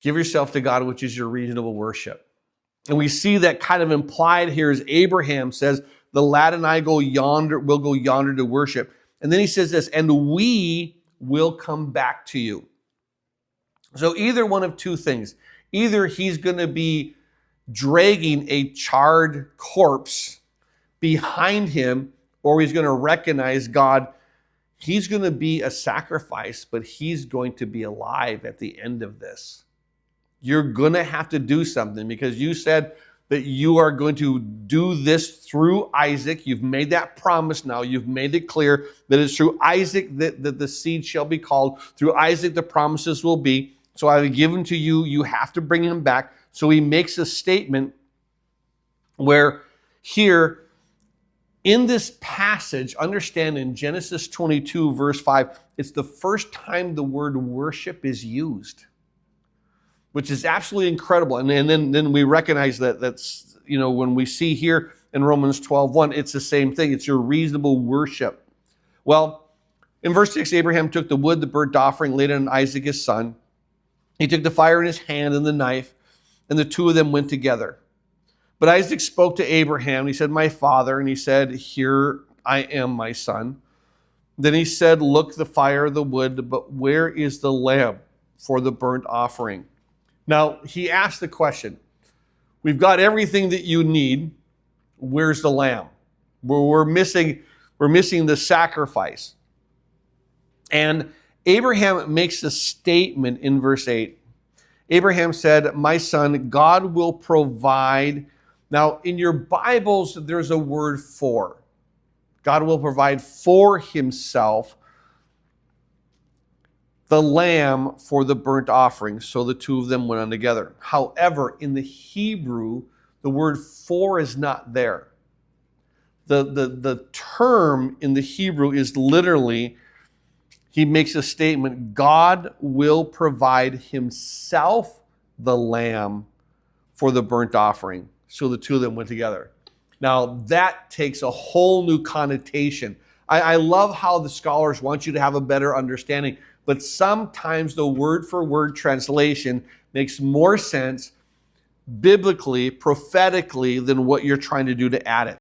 Give yourself to God, which is your reasonable worship. And we see that kind of implied here as Abraham says, the lad and I will go yonder to worship. And then he says this, and we will come back to you. So either one of two things. Either he's going to be dragging a charred corpse behind him, or he's going to recognize God. He's going to be a sacrifice, but he's going to be alive at the end of this. You're going to have to do something because you said that you are going to do this through Isaac. You've made that promise now. You've made it clear that it's through Isaac that the seed shall be called. Through Isaac the promises will be. So I have given to you. You have to bring him back. So he makes a statement where here in this passage, understand in Genesis 22 verse 5, it's the first time the word worship is used, which is absolutely incredible. And then we recognize that's, when we see here in Romans 12:1, it's the same thing. It's your reasonable worship. Well, in verse 6, Abraham took the wood, the burnt offering, laid it on Isaac his son. He took the fire in his hand and the knife, and the two of them went together. But Isaac spoke to Abraham. He said, my father. And he said, here I am, my son. Then he said, look, the fire, the wood, but where is the lamb for the burnt offering? Now, he asked the question, we've got everything that you need. Where's the lamb? We're missing the sacrifice. And Abraham makes a statement in verse 8. Abraham said, my son, God will provide. Now, in your Bibles, there's a word for. God will provide for himself the lamb for the burnt offering. So the two of them went on together. However, in the Hebrew, the word for is not there. The term in the Hebrew is literally, he makes a statement, God will provide himself the lamb for the burnt offering. So the two of them went together. Now that takes a whole new connotation. I love how the scholars want you to have a better understanding, but sometimes the word for word translation makes more sense biblically, prophetically, than what you're trying to do to add it.